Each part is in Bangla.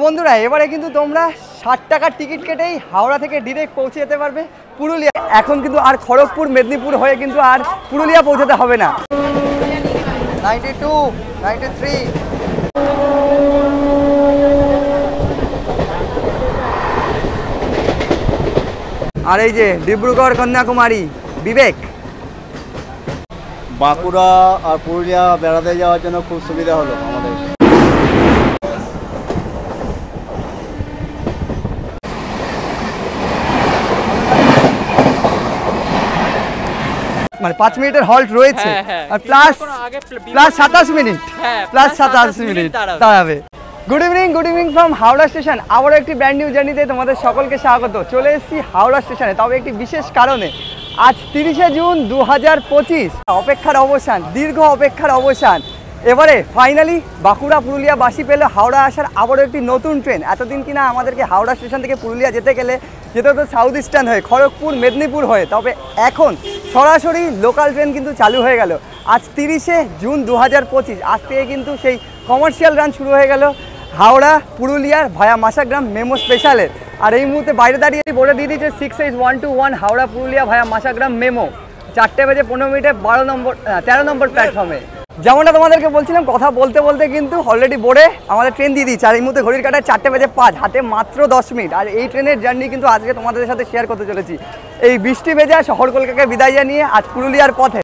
বন্ধুরা এবারে কিন্তু তোমরা ৬০ টাকার টিকিট কেটেই হাওড়া থেকে ডিরেক্ট পৌঁছে যেতে পারবে পুরুলিয়া। এখন কিন্তু আর খড়গপুর মেদিনীপুর হয়ে কিন্তু আর পুরুলিয়া পৌঁছাতে হবে না। 92, 93 আর এই যে ডিব্রুগড় কন্যাকুমারী বিবেক। বাঁকুড়া আর পুরুলিয়া বেড়াতে যাওয়ার জন্য খুব সুবিধা হলো আমাদের। মানে 5 মিনিটের হল্ট রয়েছে আর প্লাস 27 মিনিট প্লাস 27 মিনিট দাঁড়াবে। Good evening from Howrah station. আবারও একটি ব্র্যান্ড নিউ জার্নিতে তোমাদের সকলকে স্বাগত। চলে এসেছি হাওড়া স্টেশনে, তবে একটি বিশেষ কারণে। আজ 30শে জুন 2025। অপেক্ষার অবসান, দীর্ঘ অপেক্ষার অবসান। এবারে ফাইনালি বাঁকুড়া পুরুলিয়া বাসী পেল হাওড়া আসার আবারও একটি নতুন ট্রেন। এতদিন কিনা আমাদেরকে হাওড়া স্টেশন থেকে পুরুলিয়া যেতে গেলে যেতে হতো সাউথ ইস্টার্ন হয়ে, খড়গপুর মেদিনীপুর হয়ে। তবে এখন সরাসরি লোকাল ট্রেন কিন্তু চালু হয়ে গেল। আজ 30শে জুন 2025। আজ থেকে কিন্তু সেই কমার্শিয়াল রান শুরু হয়ে গেল হাওড়া পুরুলিয়ার ভায়া মাসাগ্রাম মেমো স্পেশালের। আর এই মুহূর্তে বাইরে দাঁড়িয়ে বলে দিয়ে দিয়েছে 68121 হাওড়া পুরুলিয়া ভায়া মাসাগ্রাম মেমো। 4:15 13 নম্বর প্ল্যাটফর্মে। যেমনটা তোমাদেরকে বলছিলাম, কথা বলতে বলতে কিন্তু অলরেডি বোর্ডে আমাদের ট্রেন দিয়ে দিচ্ছে। আর এই মুহূর্তে ঘড়ির কাটায় 4:05, হাতে মাত্র 10 মিনিট। আর এই ট্রেনের জার্নি কিন্তু আজকে তোমাদের সাথে শেয়ার করতে চলেছি। এই বৃষ্টি ভেজা শহর কলকাতাকে বিদায় জানিয়ে আজ পুরুলিয়ার পথে।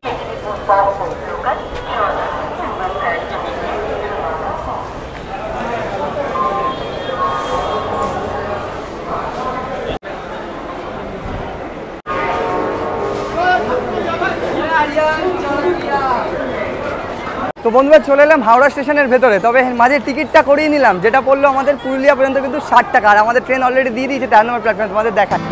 তো বন্ধুরা চলে এলাম হাওড়া স্টেশনের ভেতরে। তবে মাঝে টিকিটটা করিয়ে নিলাম, যেটা পড়লো আমাদের পুরুলিয়া পর্যন্ত কিন্তু 60 টাকা। আর আমাদের ট্রেন অলরেডি দিয়ে দিয়েছে 13 নম্বর প্ল্যাটফর্মে, তোমাদের দেখায়।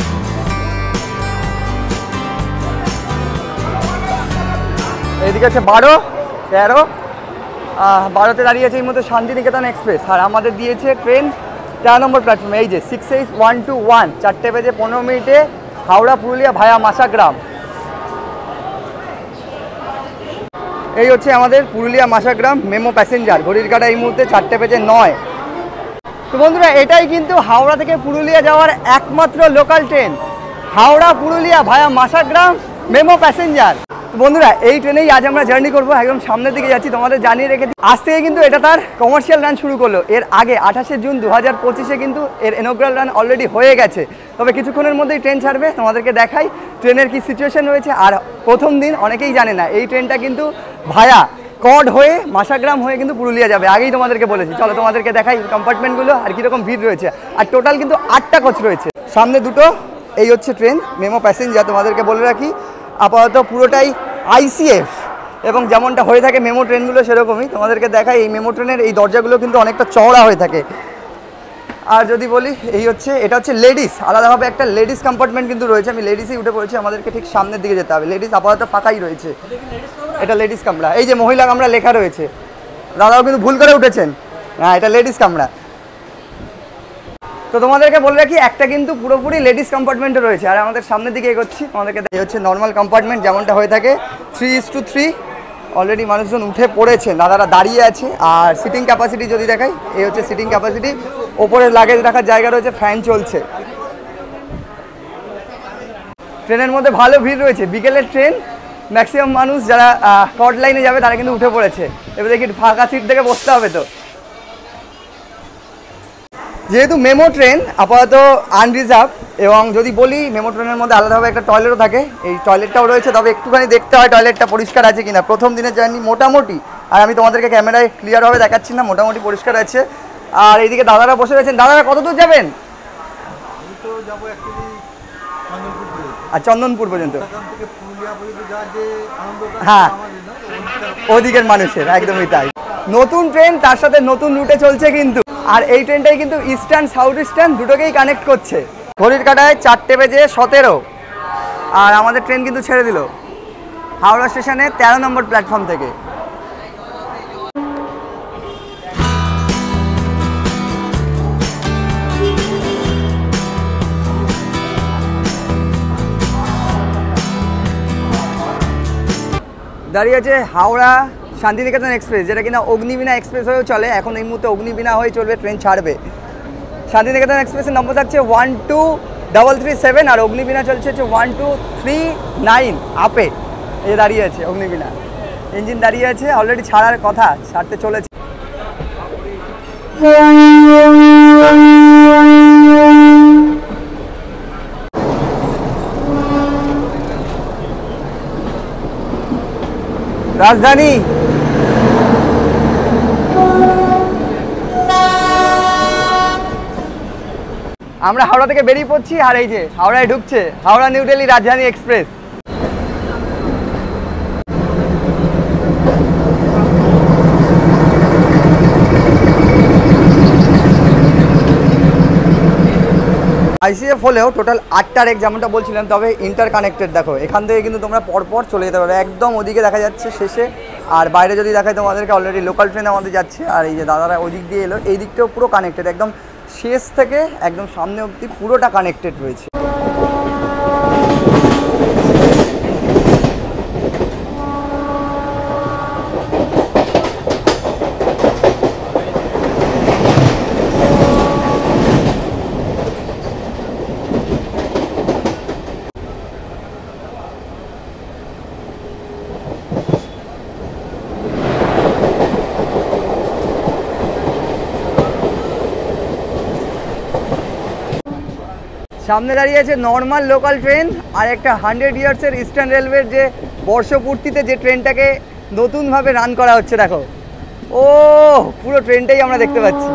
এইদিকে আছে 12, 13, 12তে দাঁড়িয়ে আছে এই মধ্যে শান্তিনিকেতন এক্সপ্রেস। আর আমাদের দিয়েছে ট্রেন 13 নম্বর প্ল্যাটফর্মে। এই যে 68121, 4:15 হাওড়া পুরুলিয়া ভায়া মাসাগ্রাম। এই হচ্ছে আমাদের পুরুলিয়া মাসাগ্রাম মেমো প্যাসেঞ্জার। ঘড়ির কাটা এই মুহূর্তে 4:09। তো বন্ধুরা এটাই কিন্তু হাওড়া থেকে পুরুলিয়া যাওয়ার একমাত্র লোকাল ট্রেন, হাওড়া পুরুলিয়া ভায়া মাসাগ্রাম মেমো প্যাসেঞ্জার। তো বন্ধুরা এই ট্রেনেই আজ আমরা জার্নি করবো। একদম সামনের দিকে যাচ্ছি, তোমাদের জানিয়ে রেখেছি। আজ থেকে কিন্তু এটা তার কমার্শিয়াল রান শুরু করলো। এর আগে 28শে জুন 2025-এ কিন্তু এর ইনঅগ্রাল রান অলরেডি হয়ে গেছে। তবে কিছুক্ষণের মধ্যেই ট্রেন ছাড়বে, তোমাদেরকে দেখাই ট্রেনের কি সিচুয়েশন রয়েছে। আর প্রথম দিন অনেকেই জানে না, এই ট্রেনটা কিন্তু ভায়া কড হয়ে মাসাগ্রাম হয়ে কিন্তু পুরুলিয়া যাবে। আগেই তোমাদেরকে বলেছি। চলো তোমাদেরকে দেখাই কম্পার্টমেন্টগুলো আর কীরকম ভিড় রয়েছে। আর টোটাল কিন্তু 8টা কোচ রয়েছে, সামনে দুটো। এই হচ্ছে ট্রেন মেমো প্যাসেঞ্জার। তোমাদেরকে বলে রাখি আপাতত পুরোটাই ICF, এবং যেমনটা হয়ে থাকে মেমো ট্রেনগুলো সেরকমই। তোমাদেরকে দেখাই এই মেমো ট্রেনের এই দরজাগুলো কিন্তু অনেকটা চওড়া হয়ে থাকে। আর যদি বলি এই হচ্ছে, এটা হচ্ছে লেডিস, আলাদাভাবে একটা লেডিস কম্পার্টমেন্ট কিন্তু রয়েছে। আমি লেডিসই উঠে পড়েছি, আমাদেরকে ঠিক সামনের দিকে যেতে হবে। লেডিস আপাতত ফাঁকাই রয়েছে। এটা লেডিস কামরা। এই যে মহিলা কামরা লেখা রয়েছে, দাদাও কিন্তু ভুল করে উঠেছেন। হ্যাঁ, এটা লেডিস কামরা। তো তোমাদেরকে বলে রাখি একটা কিন্তু পুরোপুরি লেডিস কম্পার্টমেন্টও রয়েছে। আর আমাদের সামনের দিকে এগোচ্ছি, তোমাদেরকে এই হচ্ছে নর্মাল কম্পার্টমেন্ট যেমনটা হয়ে থাকে 3:3। অলরেডি মানুষজন উঠে পড়েছে, দাদারা দাঁড়িয়ে আছে। আর সিটিং ক্যাপাসিটি যদি দেখাই, এই হচ্ছে সিটিং ক্যাপাসিটি। ওপরে লাগেজ রাখার জায়গা রয়েছে, ফ্যান চলছে। ট্রেনের মধ্যে ভালো ভিড় রয়েছে, বিকেলের ট্রেন। ম্যাক্সিমাম মানুষ যারা কড লাইনে যাবে তারা কিন্তু উঠে পড়েছে। এবার দেখি ফাঁকা সিট থেকে বসতে হবে। তো যেহেতু মেমো ট্রেন আপাতত আনরিজার্ভ, এবং যদি বলি মেমো ট্রেনের মধ্যে আলাদাভাবে একটা টয়লেটও থাকে, এই টয়লেটটাও রয়েছে। তবে একটুখানি দেখতে হয় টয়লেটটা পরিষ্কার আছে কিনা। প্রথম দিনের জার্নি মোটামুটি, আর আমি তোমাদেরকে ক্যামেরায় ক্লিয়ারভাবে দেখাচ্ছি না, মোটামুটি পরিষ্কার আছে। আর এইদিকে দাদারা বসে রয়েছেন। দাদারা কত দূর যাবেন? আর চন্দনপুর পর্যন্ত। হ্যাঁ, ওদিকের মানুষের একদমই তাই। নতুন ট্রেন, তার সাথে নতুন রুটে চলছে কিন্তু। আর এই ট্রেনটাই কিন্তু ইস্টার্ন সাউথ ইস্টার্ন দুটোকেই কানেক্ট করছে। ঘড়ির কাটায় 4:17। আর আমাদের ট্রেন কিন্তু ছেড়ে দিল হাওড়া স্টেশনে 13 নম্বর প্ল্যাটফর্ম থেকে। দাঁড়িয়ে আছে হাওড়া শান্তিনিকেতন এক্সপ্রেস, যেটা কিনা অগ্নিবীণা এক্সপ্রেস হয়েও চলে। এখন এই মুহূর্তে অগ্নিবীণা হয়ে চলবে, ট্রেন ছাড়বে। শান্তিনিকেতন এক্সপ্রেসের নম্বর থাকছে 12337 আর অগ্নিবীণা চলছে হচ্ছে 1239 আপে। এই দাঁড়িয়ে আছে অগ্নিবীণা, ইঞ্জিন দাঁড়িয়ে আছে, অলরেডি ছাড়ার কথা, ছাড়তে চলেছে। রাজধানী আমরা হাওড়া থেকে বেরিয়ে পড়ছি, আর এই যে হাওড়ায় ঢুকছে হাওড়া নিউ দিল্লি রাজধানী এক্সপ্রেস। আইসিএফ হলেও টোটাল 8টা রেক যেমনটা বলছিলাম, তবে ইন্টার কানেক্টেড। দেখো এখান থেকে কিন্তু তোমরা পরপর চলে যেতে পারো, একদম ওদিকে দেখা যাচ্ছে শেষে, আর বাইরে যদি দেখায় তোমাদেরকে অলরেডি লোকাল ট্রেন আমাদের যাচ্ছে। আর এই যে দাদারা ওই দিক দিয়ে এলো, এই দিকটাও পুরো কানেক্টেড, একদম শেষ থেকে একদম সামনে অবধি পুরোটা কানেক্টেড রয়েছে। সামনে দাঁড়িয়ে আছে নর্মাল লোকাল ট্রেন, আর একটা 100 ইয়ার্সের ইস্টার্ন রেলওয়ের যে বর্ষপূর্তিতে যে ট্রেনটাকে নতুনভাবে রান করা হচ্ছে। দেখো ও পুরো ট্রেনটাই আমরা দেখতে পাচ্ছি।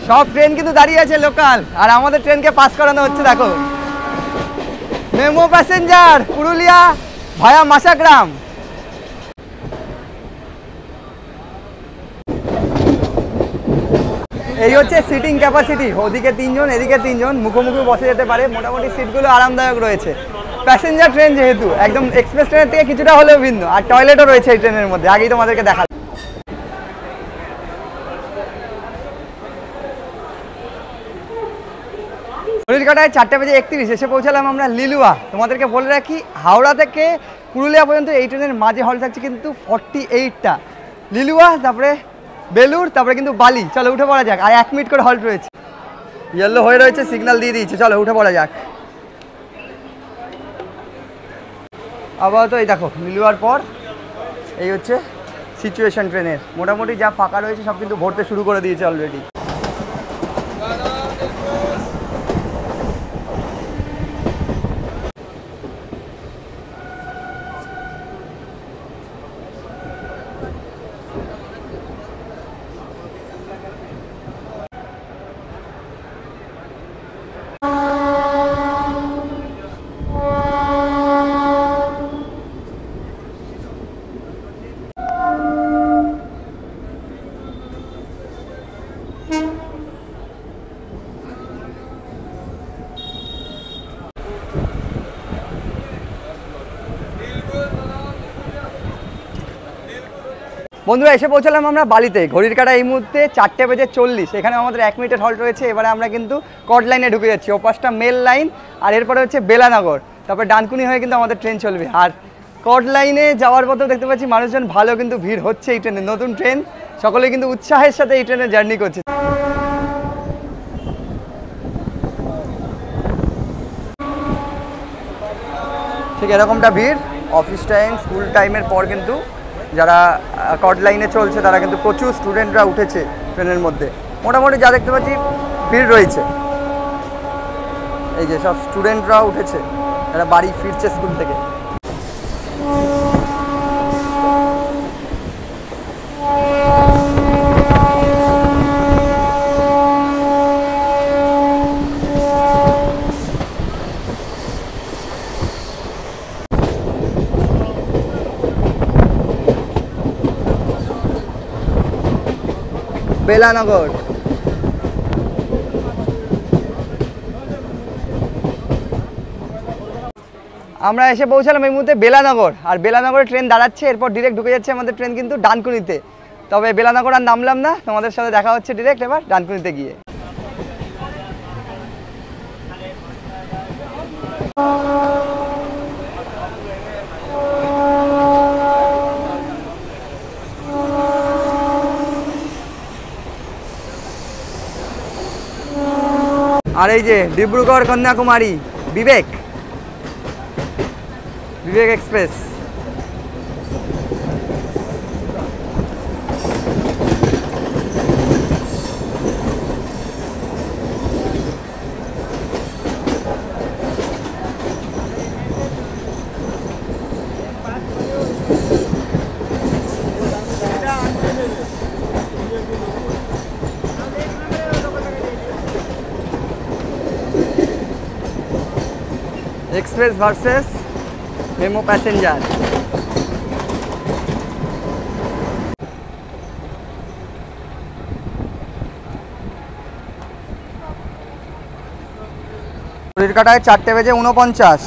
সব ট্রেন কিন্তু দাঁড়িয়ে আছে লোকাল, আর আমাদের ট্রেনকে পাস করানো হচ্ছে। দেখো মেমো প্যাসেঞ্জার পুরুলিয়া ভায়া মাসাগ্রাম। এই হচ্ছে সিটিং ক্যাপাসিটি, ওদিকে 3 জন এদিকে 3 জন, মুখোমুখি বসে যেতে পারে। মোটামুটি সিটগুলো আরামদায়ক রয়েছে, প্যাসেঞ্জার ট্রেন যেহেতু একদম এক্সপ্রেস ট্রেনের থেকে কিছুটা হলেও ভিন্ন। আর টয়লেটও রয়েছে এই ট্রেনের মধ্যে, আগেই তোমাদেরকে দেখা। ঘড়ির কাঁটায় 4:31 এসে পৌঁছালাম আমরা লিলুয়া। তোমাদেরকে বলে রাখি হাওড়া থেকে পুরুলিয়া পর্যন্ত এই ট্রেনের মাঝে হল থাকছে কিন্তু 48টা। লিলুয়া, তারপরে বেলুর, তারপরে কিন্তু বালি। চলো উঠে পড়া যাক। আর 1 মিনিট করে হল্ট রয়েছে, ইয়েলো হয়ে রয়েছে, সিগন্যাল দিয়ে দিয়েছে। চলো উঠে পড়া যাক। আপাতত এই দেখো লিলুয়ার পর এই হচ্ছে সিচুয়েশন ট্রেনের। মোটামুটি যা ফাঁকা রয়েছে সব কিন্তু ভরতে শুরু করে দিয়েছে অলরেডি। বন্ধুরা এসে পৌঁছালাম আমরা বালিতে। ঘড়ির কাঁটা এই মুহূর্তে 4:40। এখানে আমাদের 1 মিনিটের হল্ট রয়েছে। এবারে আমরা কিন্তু কট লাইনে ঢুকে যাচ্ছি, ওপাশটা মেল লাইন, আর এরপরে হচ্ছে বেলানগর, তারপর ডানকুনি হয়ে কিন্তু আমাদের ট্রেন চলবে। আর কট লাইনে যাওয়ার পথেও দেখতে পাচ্ছি মানুষজন ভালো কিন্তু ভিড় হচ্ছে এই ট্রেনে। নতুন ট্রেন, সকলে কিন্তু উৎসাহের সাথে এই ট্রেনে জার্নি করছে। ঠিক এরকমটা ভিড় অফিস টাইম, স্কুল টাইমের পর কিন্তু যারা কট লাইনে চলছে তারা কিন্তু প্রচুর স্টুডেন্টরা উঠেছে ট্রেনের মধ্যে। মোটামুটি যা দেখতে পাচ্ছি ভিড় রয়েছে। এই যে সব স্টুডেন্টরা উঠেছে, এরা বাড়ি ফিরছে স্কুল থেকে। বেলানগর আমরা এসে পৌঁছালাম এই মুহূর্তে বেলানগর। আর বেলানগরে ট্রেন দাঁড়াচ্ছে, এরপর ডিরেক্ট ঢুকে যাচ্ছে আমাদের ট্রেন কিন্তু ডানকুনিতে। তবে বেলানগর আর নামলাম না, তোমাদের সাথে দেখা হচ্ছে ডিরেক্ট এবার ডানকুনিতে গিয়ে। আর এই যে Dibrugarh Kanyakumari Vivek Vivek express. Express versus MEMU passenger. ঘড়ির কাটায় 4:49।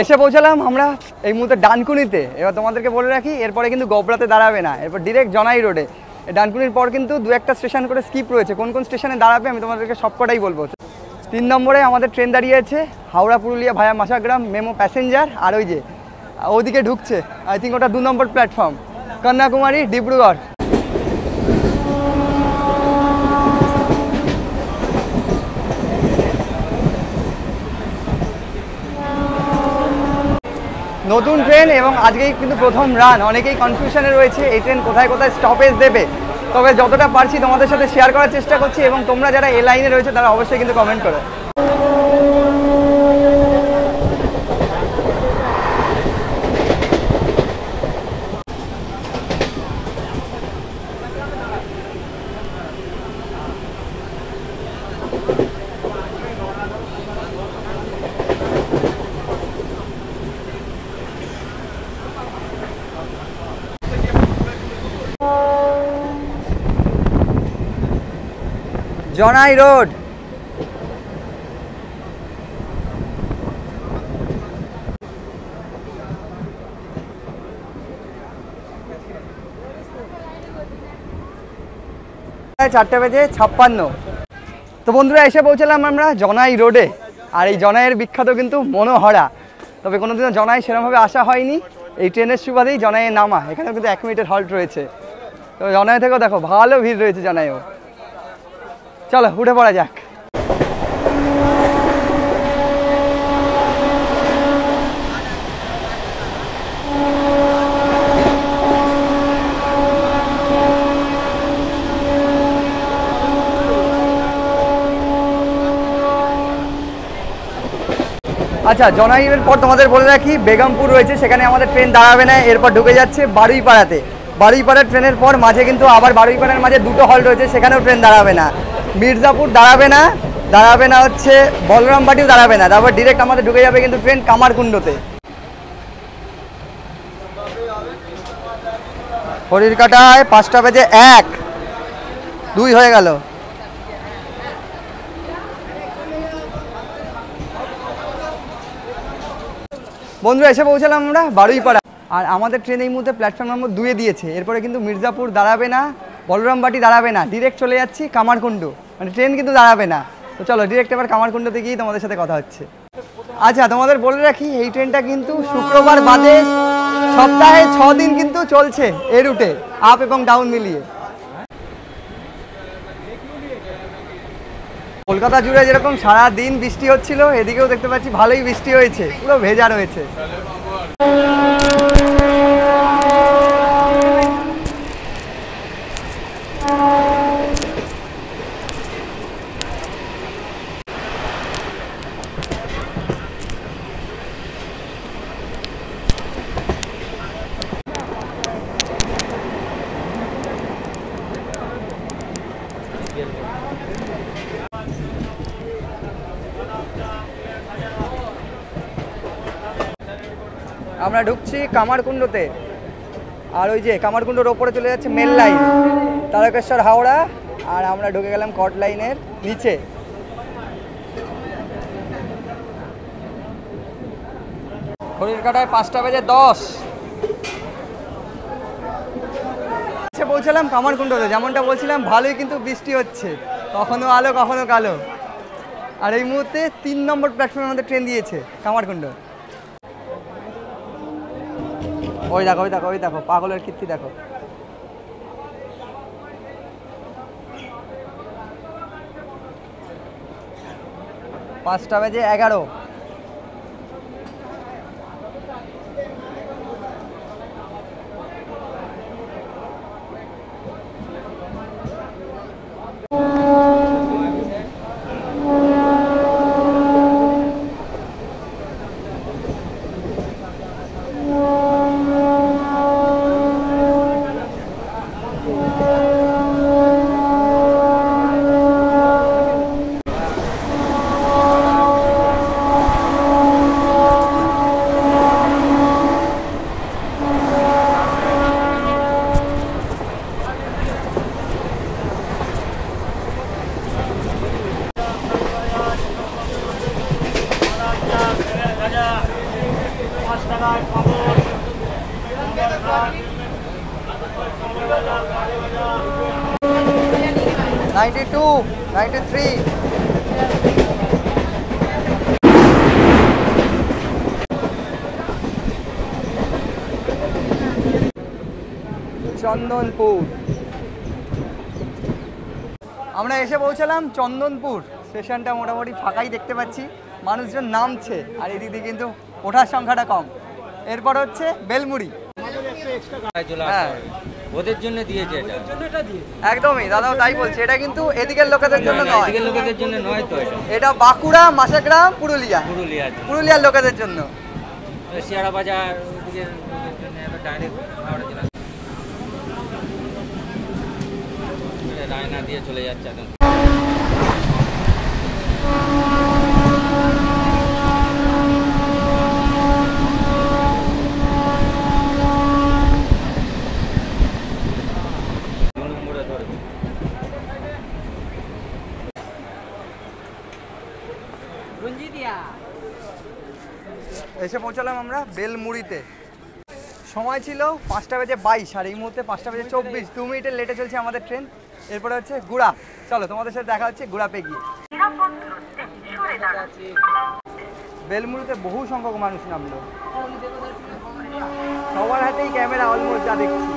এসে পৌঁছালাম আমরা এই মুহূর্তে ডানকুনিতে। এবার তোমাদেরকে বলে রাখি, এরপরে কিন্তু গোবরাতে দাঁড়াবে না, এরপর ডিরেক্ট জনাই রোডে। ডানকুনির পর কিন্তু 2-1টা স্টেশন করে স্কিপ রয়েছে। কোন কোন স্টেশনে দাঁড়াবে আমি তোমাদেরকে সবকটাই বলবো। 3 নম্বরে আমাদের ট্রেন দাঁড়িয়ে আছে হাওড়া পুরুলিয়া ভায়া মাসাগ্রাম মেমো প্যাসেঞ্জার। আর ওই যে ওদিকে ঢুকছে, আই থিঙ্ক ওটা 2 নম্বর প্ল্যাটফর্ম, কন্যাকুমারী ডিব্রুগড়। নতুন ট্রেন এবং আজকেই কিন্তু প্রথম রান। অনেকেই কনফিউশনে রয়েছে এই ট্রেন কোথায় কোথায় স্টপেজ দেবে, তবে যতটা পারছি তোমাদের সাথে শেয়ার করার চেষ্টা করছি। এবং তোমরা যারা এই লাইনে রয়েছে তারা অবশ্যই কিন্তু কমেন্ট করো। জনাই রোড। চারটে বেজে 56। তো বন্ধুরা এসে পৌঁছালাম আমরা জনাই রোডে। আর এই জনাইয়ের বিখ্যাত কিন্তু মনোহরা। তবে কোনোদিনও জনাই সেরকমভাবে আসা হয়নি, এই ট্রেনের সুবাদেই জনাইয়ে নামা। এখানেও কিন্তু 1 মিনিটের হল্ট রয়েছে। তো জনাই থেকেও দেখো ভালো ভিড় রয়েছে জনাইও। চলো উঠে পড়া যাক। আচ্ছা, জনাইয়ের পর তোমাদের বলে রাখি বেগমপুর রয়েছে, সেখানে আমাদের ট্রেন দাঁড়াবে না। এরপর ঢুকে যাচ্ছে বারুইপাড়াতে। বারুইপাড়ার ট্রেনের পর মাঝে কিন্তু আবার বারুইপাড়ার মাঝে 2টো হল্ট রয়েছে, সেখানেও ট্রেন দাঁড়াবে না। মির্জাপুর দাঁড়াবে না, দাঁড়াবে না হচ্ছে বলরামবাটিও দাঁড়াবে না। তারপর ডিরেক্ট আমাদের ঢুকে যাবে কিন্তু ট্রেন কামারকুণ্ডতে। ঘড়ির কাটায় 5টা বেজে 1, 2 হয়ে গেল। বন্ধুরা এসে পৌঁছালাম আমরা বারুইপাড়া। আর আমাদের ট্রেন এই মুহূর্তে প্ল্যাটফর্ম নম্বর 2-এ দিয়েছে। এরপরে কিন্তু মির্জাপুর দাঁড়াবে না, বলরামবাটি দাঁড়াবে না, ডিরেক্ট চলে যাচ্ছি কামারকুণ্ডু। মানে ট্রেন কিন্তু দাঁড়াবে না। তো চলো ডিরেক্ট এবার কামারকুণ্ডুতে গিয়ে তোমাদের সাথে কথা হচ্ছে। আচ্ছা, তোমাদের বলে রাখি এই ট্রেনটা কিন্তু শুক্রবার বাদে সপ্তাহে 6 দিন কিন্তু চলছে এই রুটে, আপ এবং ডাউন মিলিয়ে। কলকাতা জুড়ে যেরকম সারা দিন বৃষ্টি হচ্ছিল, এদিকেও দেখতে পাচ্ছি ভালোই বৃষ্টি হয়েছে, পুরো ভেজা রয়েছে। আমরা ঢুকছি কামারকুণ্ডতে। আর ওই যে কামারকুণ্ডর ওপরে চলে যাচ্ছে মেল লাইন তারকেশ্বর হাওড়া। আর আমরা ঢুকে গেলাম কট লাইনের নিচে। ঘড়ির কাটায় 5টা বেজে 10। পৌঁছালাম কামারকুণ্ডতে। যেমনটা বলছিলাম ভালোই কিন্তু বৃষ্টি হচ্ছে, কখনো আলো কখনো কালো। আর এই মুহূর্তে 3 নম্বর প্ল্যাটফর্মে আমাদের ট্রেন দিয়েছে কামারকুণ্ড। ওই দেখো ওই দেখো ওই দেখো পাগলের কীর্তি দেখো। পাঁচটা বেজে 11। $92, $93। চন্দনপুর। আমরা এসে পৌঁছালাম চন্দনপুর স্টেশনটা মোটামুটি ফাঁকাই দেখতে পাচ্ছি, মানুষজন নামছে আর এদিকে কিন্তু ওঠার সংখ্যাটা কম। এরপর হচ্ছে বেলমুড়ি। হ্যাঁ ওদের জন্য দিয়েছে এটা। একদমই দাদাও তাই বলছে, এটা কিন্তু এদিকের লোকেদের জন্য নয়, এদিকের লোকেদের জন্য নয় তো এটা বাঁকুড়া, মাসাগ্রাম, পুরুলিয়া, পুরুলিয়ার লোকেদের জন্য। শিয়ারা বাজার ওদিকের লোকেদের জন্য ডাইরেক্ট হাওড়া জেলা রায়না দিয়ে চলে যাচ্ছে একদম। এসে পৌঁছালাম আমরা বেলমুড়িতে। সময় ছিল 5:22 আর এই মুহূর্তে 5:24, 2 মিনিটের লেটে চলছে আমাদের ট্রেন। এরপরে হচ্ছে গুড়া। চলো তোমাদের সাথে দেখা হচ্ছে গুড়াপে গিয়ে। বেলমুড়িতে বহু সংখ্যক মানুষ নামলো, সবার হাতেই ক্যামেরা অলমোস্ট যা দেখছি।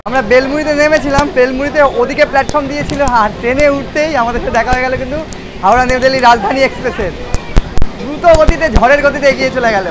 আমরা বেলমুড়িতে নেমেছিলাম, বেলমুড়িতে ওদিকে প্ল্যাটফর্ম দিয়েছিল আর ট্রেনে উঠতেই আমাদের সাথে দেখা হয়ে গেল কিন্তু হাওড়া নিউ দিল্লি রাজধানী এক্সপ্রেসের। দ্রুত গতিতে ঝড়ের গতিতে এগিয়ে চলে গেল।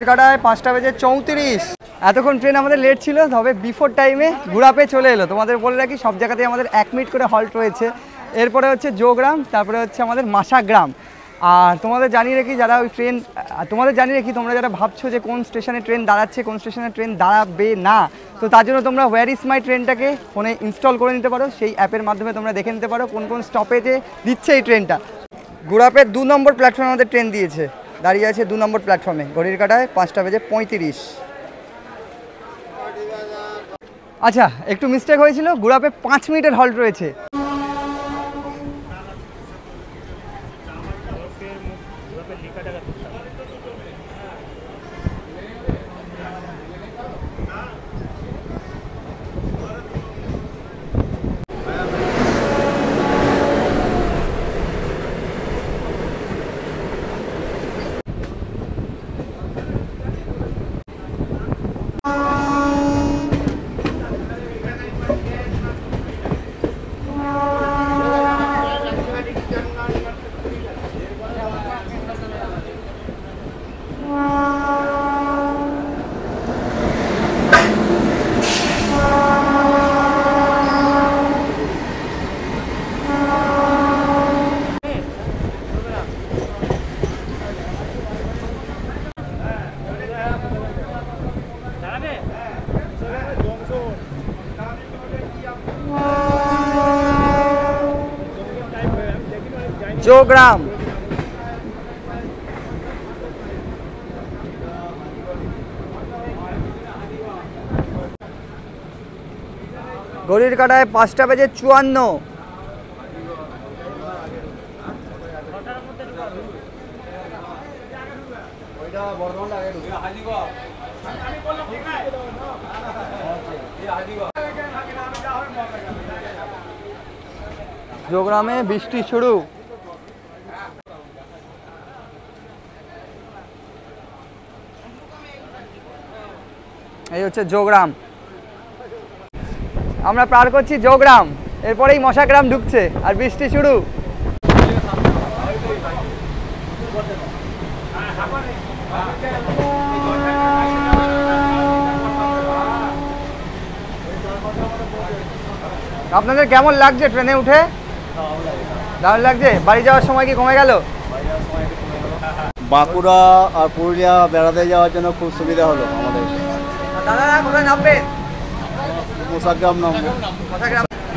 কাটায় 5:34। এতক্ষণ ট্রেন আমাদের লেট ছিল, তবে বিফোর টাইমে গুড়াপে চলে এলো। তোমাদের বলে রাখি সব জায়গাতেই আমাদের 1 মিনিট করে হল্ট রয়েছে। এরপরে হচ্ছে জোগ্রাম, তারপরে হচ্ছে আমাদের মাসাগ্রাম। আর তোমাদের জানিয়ে রাখি যারা ওই ট্রেন, তোমাদের জানিয়ে রাখি তোমরা যারা ভাবছো যে কোন স্টেশনে ট্রেন দাঁড়াচ্ছে, কোন স্টেশনে ট্রেন দাঁড়াবে না, তো তার জন্য তোমরা হোয়ার ইজ মাই ট্রেনটাকে ফোনে ইনস্টল করে নিতে পারো। সেই অ্যাপের মাধ্যমে তোমরা দেখে নিতে পারো কোন কোন স্টপেজে দিচ্ছে এই ট্রেনটা। গুড়াপের 2 নম্বর প্ল্যাটফর্মে আমাদের ট্রেন দিয়েছে, দাঁড়িয়ে আছে 2 নম্বর প্ল্যাটফর্মে, ঘড়ির কাঁটায় 5:35। আচ্ছা একটু মিস্টেক হয়েছিল, গুড়াপে 5 মিনিটের হল্ট রয়েছে। জোগ্রাম। ঘড়ির কাঁটায় 5:54। জোগ্রামে বৃষ্টি শুরু। এই হচ্ছে জোগ্রাম, আমরা পার করছি জোগ্রাম, এরপরেই মশাগ্রাম ঢুকছে আর বৃষ্টি শুরু। আপনাদের কেমন লাগছে ট্রেনে উঠে? দারুণ লাগছে। বাড়ি যাওয়ার সময় কি কমে গেল? বাঁকুড়া আর পুরুলিয়া বেড়াতে যাওয়ার জন্য খুব সুবিধা হলো আমাদের। দাদা কোথায় নামবেন? মশাগ্রাম নামবো।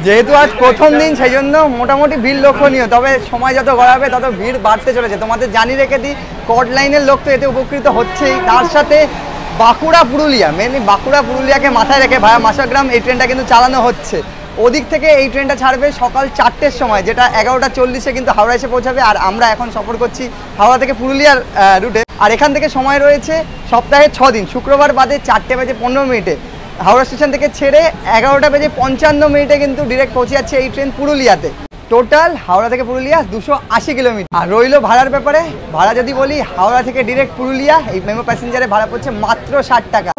যেহেতু আজ প্রথম দিন সেই জন্য মোটামুটি ভিড় লক্ষণীয়, তবে সময় যত গড়াবে তত ভিড় বাড়তে চলেছে। তোমাদের জানিয়ে রেখে দিই, কর্ড লাইনের লোক তো এতে উপকৃত হচ্ছেই, তার সাথে বাঁকুড়া পুরুলিয়া, মেনলি বাঁকুড়া পুরুলিয়াকে মাথায় রেখে ভায়া মশাগ্রাম এই ট্রেনটা কিন্তু চালানো হচ্ছে। ওদিক থেকে এই ট্রেনটা ছাড়বে সকাল 4টের সময়, যেটা 11:40-এ কিন্তু হাওড়া এসে পৌঁছাবে। আর আমরা এখন সফর করছি হাওড়া থেকে পুরুলিয়ার রুটে। আর এখান থেকে সময় রয়েছে সপ্তাহে 6 দিন, শুক্রবার বাদে 4:15 হাওড়া স্টেশন থেকে ছেড়ে 11:55 কিন্তু ডিরেক্ট পৌঁছে যাচ্ছে এই ট্রেন পুরুলিয়াতে। টোটাল হাওড়া থেকে পুরুলিয়া 280 কিলোমিটার। আর রইলো ভাড়ার ব্যাপারে, ভাড়া যদি বলি, হাওড়া থেকে ডিরেক্ট পুরুলিয়া এই মেমো প্যাসেঞ্জারে ভাড়া পড়ছে মাত্র 60 টাকা।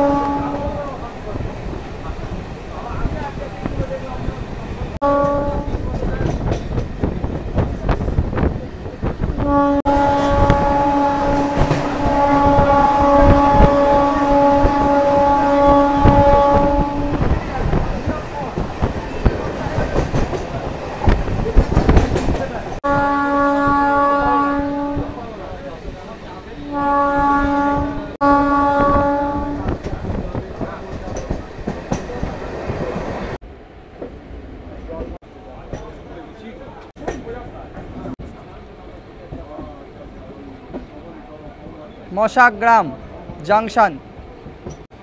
মশাগ্রাম জাংশন।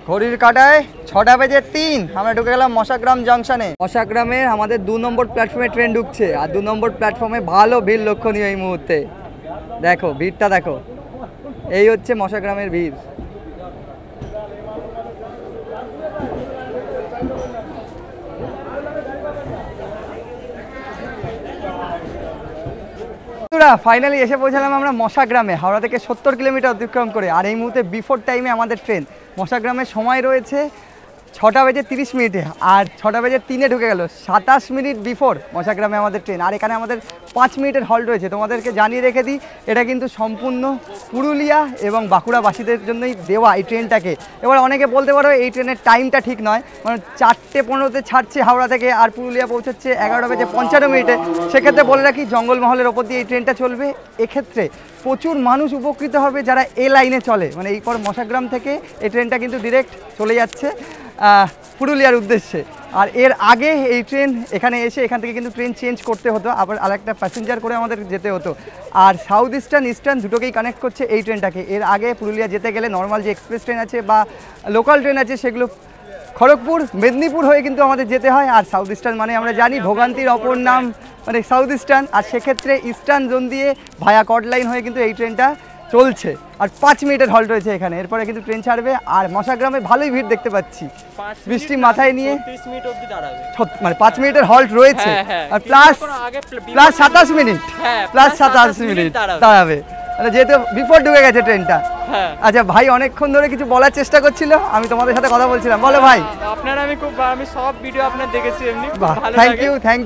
ঘড়ির কাঁটায় 6:03 আমরা ঢুকে গেলাম মশাগ্রাম জাংশনে। মশাগ্রামের আমাদের 2 নম্বর প্ল্যাটফর্মে ট্রেন ঢুকছে, আর 2 নম্বর প্ল্যাটফর্মে ভালো ভিড় লক্ষণীয় এই মুহূর্তে। দেখো ভিড়টা দেখো, এই হচ্ছে মশাগ্রামের ভিড়। ফাইনালি এসে পৌঁছালাম আমরা মশাগ্রামে, হাওড়া থেকে 70 কিলোমিটার অতিক্রম করে। আর এই মুহূর্তে বিফোর টাইমে আমাদের ট্রেন। মশাগ্রামের সময় রয়েছে 6:30 আর 6:03 ঢুকে গেল। 27 মিনিট বিফোর মশাগ্রামে আমাদের ট্রেন। আর এখানে আমাদের 5 মিনিটের হল্ট রয়েছে। তোমাদেরকে জানিয়ে রেখে দিই, এটা কিন্তু সম্পূর্ণ পুরুলিয়া এবং বাঁকুড়াবাসীদের জন্যই দেওয়া এই ট্রেনটাকে। এবার অনেকে বলতে পারো এই ট্রেনের টাইমটা ঠিক নয়, মানে 4:15 ছাড়ছে হাওড়া থেকে, আর পুরুলিয়া পৌঁছাচ্ছে 11:55। সেক্ষেত্রে বলে রাখি, জঙ্গলমহলের ওপর দিয়ে এই ট্রেনটা চলবে। এক্ষেত্রে প্রচুর মানুষ উপকৃত হবে যারা এ লাইনে চলে, মানে এই পর মশাগ্রাম থেকে এই ট্রেনটা কিন্তু ডিরেক্ট চলে যাচ্ছে পুরুলিয়ার উদ্দেশ্যে। আর এর আগে এই ট্রেন এখানে এসে এখান থেকে কিন্তু ট্রেন চেঞ্জ করতে হতো, আবার আরেকটা প্যাসেঞ্জার করে আমাদের যেতে হতো। আর সাউথ ইস্টার্ন ইস্টার্ন দুটোকেই কানেক্ট করছে এই ট্রেনটাকে। এর আগে পুরুলিয়া যেতে গেলে নর্মাল যে এক্সপ্রেস ট্রেন আছে বা লোকাল ট্রেন আছে, সেগুলো খড়গপুর মেদিনীপুর হয়ে কিন্তু আমাদের যেতে হয়। আর সাউথ ইস্টার্ন মানে আমরা জানি ভোগান্তির অপর নাম মানে সাউথ ইস্টার্ন। আর সেক্ষেত্রে ইস্টার্ন জোন দিয়ে ভায়া কর্ড লাইন হয়ে কিন্তু এই ট্রেনটা চলছে। আর 5 মিনিটের হল্ট রয়েছে এখানে, এরপরে কিন্তু ট্রেন ছাড়বে। আর মশাগ্রামে ভালোই ভিড় দেখতে পাচ্ছি, বৃষ্টি মাথায় নিয়ে মানে 5 মিনিটের হল্ট রয়েছে। আর প্লাস 27 মিনিট দাঁড়াবে, যেহেতু বিফোর ঢুকে গেছে ট্রেনটা। আচ্ছা ভাই অনেকক্ষণ ধরে কিছু বলার চেষ্টা করছিল, আমি তোমাদের সাথে কথা বলছিলাম। বলো ভাই। আপনারা আমি সব ভিডিও আপনার দেখেছি, এমনি ভালো লাগে। থ্যাংক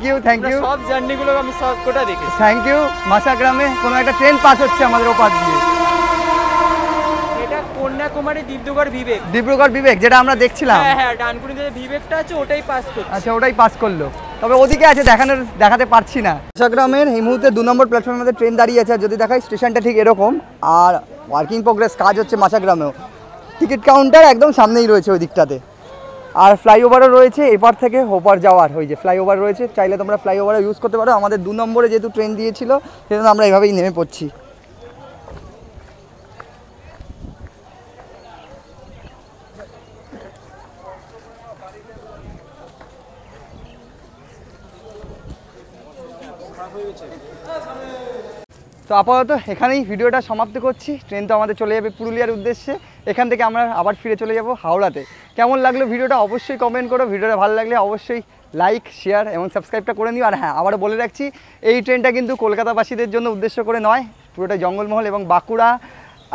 ইউ সব জার্নিগুলো আমি সব কোটা দেখেছি। Thank you. মশাগ্রামে কোনো একটা ট্রেন পাস হচ্ছে আমাদের ওপার দিয়ে, এটা কন্যাকুমারী ডিব্রুগড় বিবেক, যেটা আমরা দেখছিলাম। হ্যাঁ ডানকুনিতে যে বিবেকটা আছে ওটাই পাস করছে। আচ্ছা ওটাই পাস করলো, তবে ওদিকে আছে দেখাতে পারছি না। মশাগ্রামের এই মুহূর্তে 2 নম্বর প্ল্যাটফর্মের মধ্যে ট্রেন দাঁড়িয়ে আছে। আর যদি দেখাই স্টেশনটা ঠিক এরকম, আর ওয়ার্কিং প্রোগ্রেস কাজ হচ্ছে মশাগ্রামেও। টিকিট কাউন্টার একদম সামনেই রয়েছে ওই দিকটাতে। আর ফ্লাইওভারও রয়েছে এপার থেকে ওপার যাওয়ার, ওই যে ফ্লাইওভার রয়েছে, চাইলে তোমরা ফ্লাইওভারও ইউজ করতে পারো। আমাদের 2 নম্বরে যেহেতু ট্রেন দিয়েছিল সেজন্য আমরা এভাবেই নেমে পড়ছি। তো আপাতত এখানেই ভিডিওটা সমাপ্ত করছি। ট্রেন তো আমাদের চলে যাবে পুরুলিয়ার উদ্দেশ্যে, এখান থেকে আমরা আবার ফিরে চলে যাব হাওড়াতে। কেমন লাগলো ভিডিওটা অবশ্যই কমেন্ট করো, ভিডিওটা ভালো লাগলে অবশ্যই লাইক শেয়ার এবং সাবস্ক্রাইবটা করে নিও। আর হ্যাঁ, আবারও বলে রাখছি, এই ট্রেনটা কিন্তু কলকাতাবাসীদের জন্য উদ্দেশ্য করে নয়, পুরোটা জঙ্গলমহল এবং বাঁকুড়া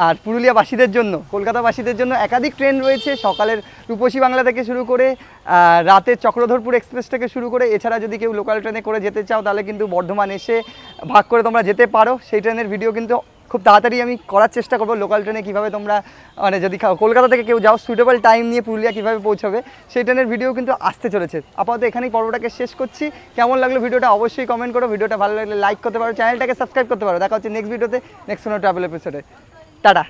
আর পুরুলিয়াবাসীদের জন্য, কলকাতাবাসীদের জন্য একাধিক ট্রেন রয়েছে। সকালের রূপসী বাংলা থেকে শুরু করে রাতের চক্রধরপুর এক্সপ্রেস থেকে শুরু করে, এছাড়া যদি কেউ লোকাল ট্রেনে করে যেতে চাও তাহলে কিন্তু বর্ধমান এসে ভাগ করে তোমরা যেতে পারো। সেই ট্রেনের ভিডিও কিন্তু খুব তাড়াতাড়ি আমি করার চেষ্টা করবো। লোকাল ট্রেনে কীভাবে তোমরা মানে যদি কলকাতা থেকে কেউ যাও সুইটেবল টাইম নিয়ে পুরুলিয়া কীভাবে পৌঁছাবে, সেই ট্রেনের ভিডিও কিন্তু আসতে চলেছে। আপাতত এখানেই পর্বটাকে শেষ করছি। কেমন লাগলো ভিডিওটা অবশ্যই কমেন্ট করো, ভিডিওটা ভালো লাগলে লাইক করতে পারো, চ্যানেলটাকে সাবস্ক্রাইব করতে পারো। দেখা হচ্ছে নেক্সট ভিডিওতে, নেক্সট কোনো ট্রাভেল এপিসোডে। টাটা।